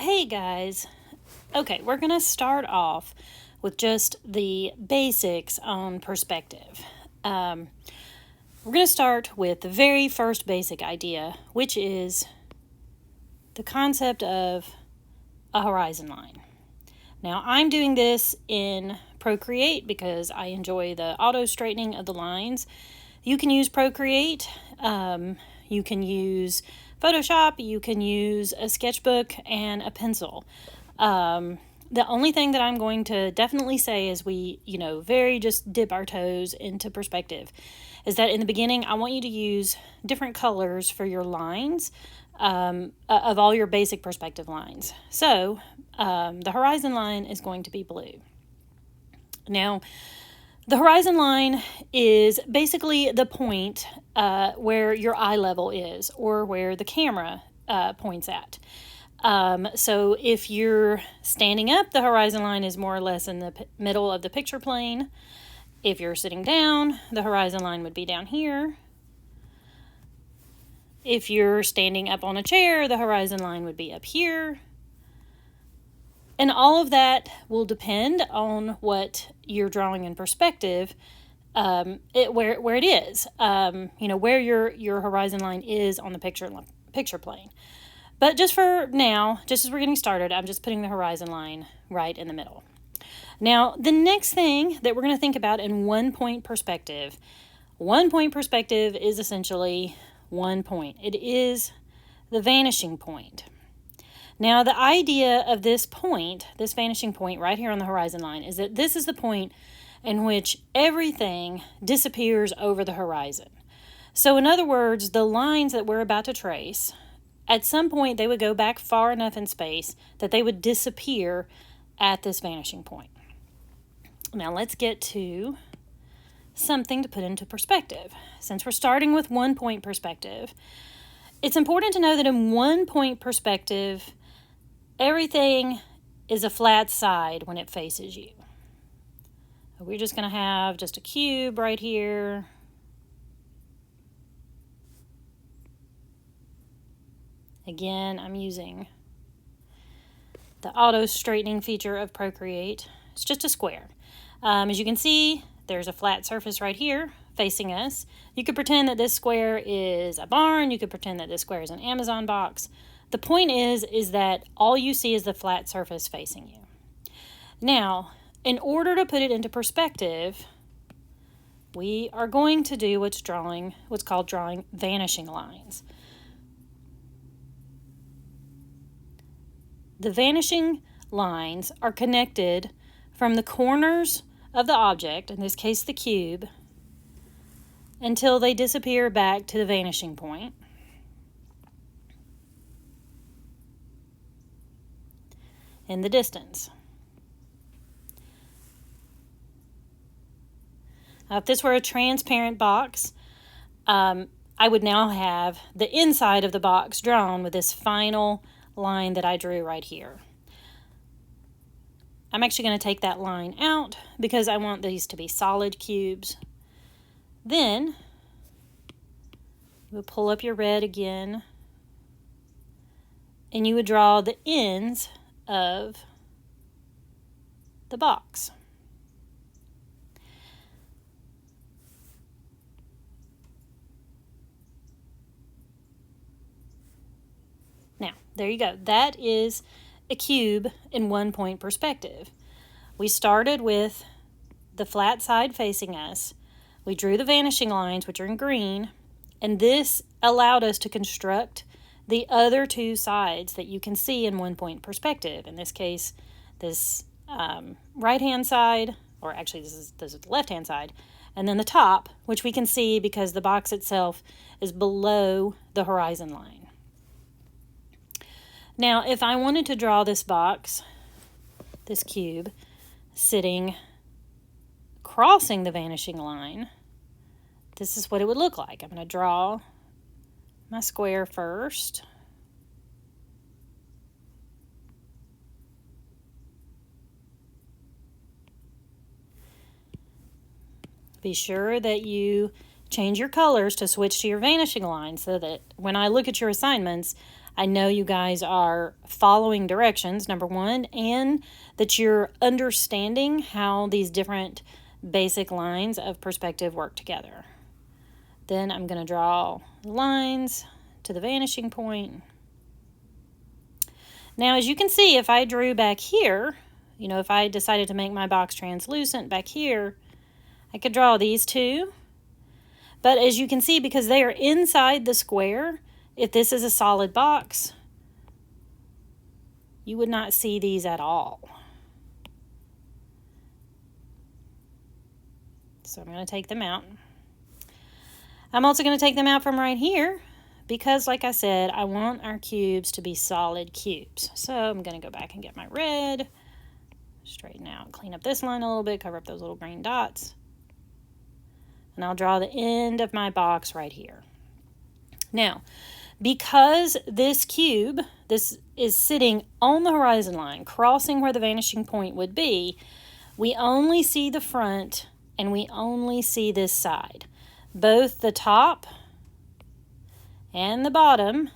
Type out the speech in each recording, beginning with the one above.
Hey guys. Okay, we're going to start off with just the basics on perspective. We're going to start with the very first basic idea, which is the concept of a horizon line. Now, I'm doing this in Procreate because I enjoy the auto straightening of the lines. You can use Procreate. You can use Photoshop. You can use a sketchbook and a pencil. The only thing that I'm going to definitely say is we, very just dip our toes into perspective, is that in the beginning, I want you to use different colors for your lines of all your basic perspective lines. So the horizon line is going to be blue. Now, the horizon line is basically the point where your eye level is, or where the camera points at. So if you're standing up, the horizon line is more or less in the middle of the picture plane. If you're sitting down, the horizon line would be down here. If you're standing up on a chair, the horizon line would be up here. And all of that will depend on what you're drawing in perspective, where it is, where your horizon line is on the picture plane. But just for now, just as we're getting started, I'm just putting the horizon line right in the middle. Now, the next thing that we're going to think about in one-point perspective is essentially 1 point. It is the vanishing point. Now, the idea of this point, this vanishing point right here on the horizon line, is that this is the point in which everything disappears over the horizon. So, in other words, the lines that we're about to trace, at some point they would go back far enough in space that they would disappear at this vanishing point. Now, let's get to something to put into perspective. Since we're starting with 1 point perspective, it's important to know that in 1 point perspective, everything is a flat side when it faces you. We're just going to have just a cube right here. Again, I'm using the auto straightening feature of Procreate. It's just a square. As you can see, there's a flat surface right here facing us. You could pretend that this square is a barn. You could pretend that this square is an Amazon box. The point is that all you see is the flat surface facing you. Now, in order to put it into perspective, we are going to do what's called drawing vanishing lines. The vanishing lines are connected from the corners of the object, in this case the cube, until they disappear back to the vanishing point. In the distance. Now, if this were a transparent box, I would now have the inside of the box drawn with this final line that I drew right here. I'm actually going to take that line out because I want these to be solid cubes. Then you would pull up your red again, and you would draw the ends of the box. Now, there you go. That is a cube in 1 point perspective. We started with the flat side facing us. We drew the vanishing lines, which are in green, and this allowed us to construct the other two sides that you can see in 1 point perspective. In this case, this right-hand side, or actually this is the left-hand side, and then the top, which we can see because the box itself is below the horizon line. Now, if I wanted to draw this box, this cube, sitting crossing the vanishing line, this is what it would look like. I'm going to draw my square first. Be sure that you change your colors to switch to your vanishing line so that when I look at your assignments, I know you guys are following directions, number one, and that you're understanding how these different basic lines of perspective work together. Then I'm going to draw lines to the vanishing point. Now, as you can see, if I drew back here, if I decided to make my box translucent back here, I could draw these two. But as you can see, because they are inside the square, if this is a solid box, you would not see these at all. So I'm going to take them out. I'm also going to take them out from right here because, like I said, I want our cubes to be solid cubes. So I'm going to go back and get my red, straighten out, clean up this line a little bit, cover up those little green dots. And I'll draw the end of my box right here. Now, because this cube, this is sitting on the horizon line, crossing where the vanishing point would be, we only see the front and we only see this side. Both the top and the bottom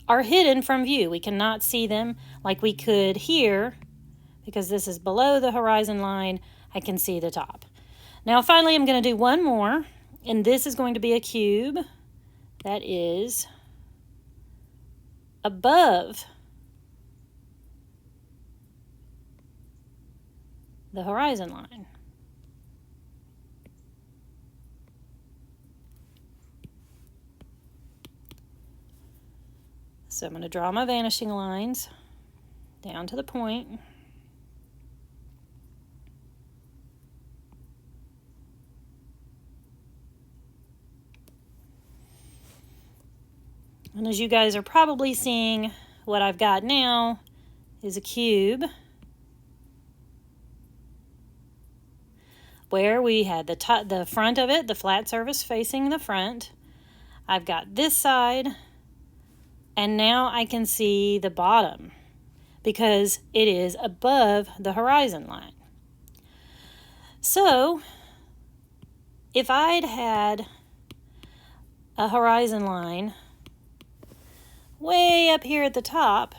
are hidden from view. We cannot see them like we could here because this is below the horizon line. I can see the top. Now finally I'm going to do one more, and this is going to be a cube that is above the horizon line. So I'm going to draw my vanishing lines down to the point. And as you guys are probably seeing, what I've got now is a cube where we had the front of it, the flat surface facing the front. I've got this side, and now I can see the bottom because it is above the horizon line. So if I'd had a horizon line way up here at the top,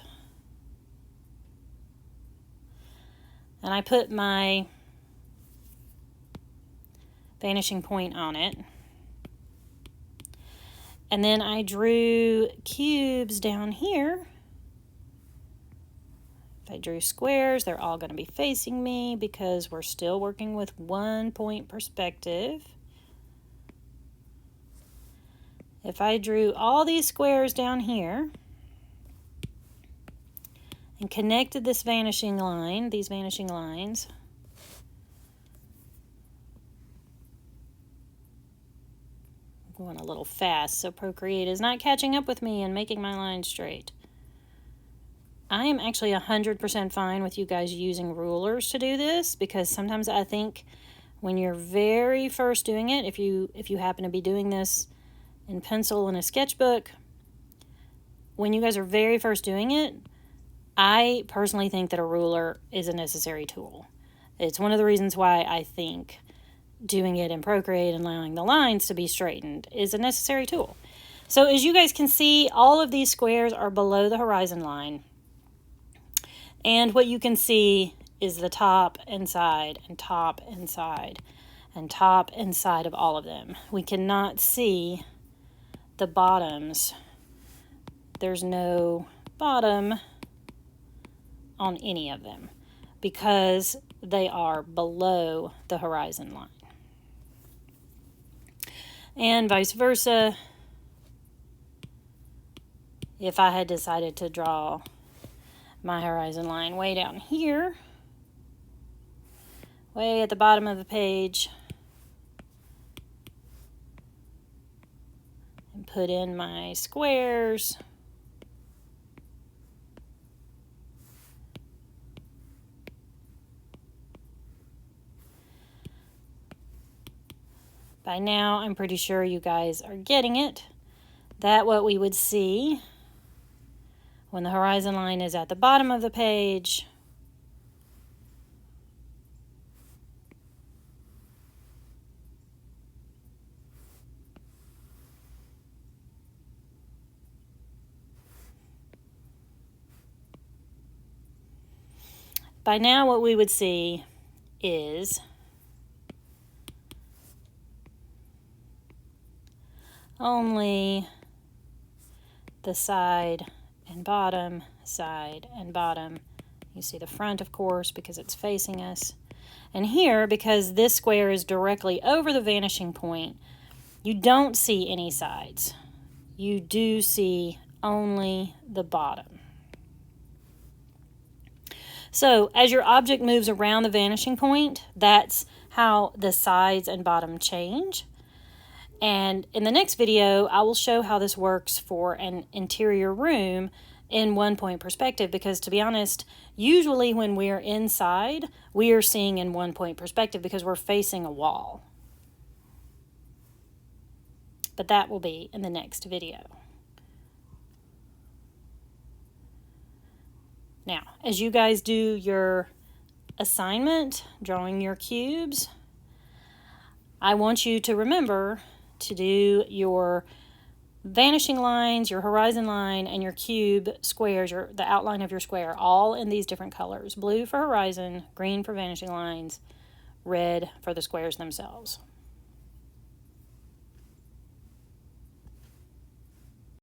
and I put my vanishing point on it, and then I drew cubes down here. If I drew squares, they're all going to be facing me because we're still working with 1 point perspective. If I drew all these squares down here and connected this vanishing line, these vanishing lines, I'm going a little fast, so Procreate is not catching up with me and making my lines straight. I am actually 100% fine with you guys using rulers to do this, because sometimes I think when you're very first doing it, if you happen to be doing this in pencil in a sketchbook, when you guys are very first doing it, I personally think that a ruler is a necessary tool. It's one of the reasons why I think doing it in Procreate and allowing the lines to be straightened is a necessary tool. So as you guys can see, all of these squares are below the horizon line. And what you can see is the top and side and top and side and top and side of all of them. We cannot see the bottoms. There's no bottom on any of them because they are below the horizon line. And vice versa, if I had decided to draw my horizon line way down here, way at the bottom of the page, and put in my squares, by now I'm pretty sure you guys are getting it, that what we would see when the horizon line is at the bottom of the page, by now what we would see is only the side and bottom, side and bottom. You see the front, of course, because it's facing us. And here, because this square is directly over the vanishing point, you don't see any sides. You do see only the bottom. So as your object moves around the vanishing point, that's how the sides and bottom change. And in the next video, I will show how this works for an interior room in one-point perspective, because to be honest, usually when we're inside, we are seeing in one-point perspective because we're facing a wall. But that will be in the next video. Now, as you guys do your assignment, drawing your cubes, I want you to remember to do your vanishing lines, your horizon line, and your cube squares, the outline of your square, all in these different colors. Blue for horizon, green for vanishing lines, red for the squares themselves.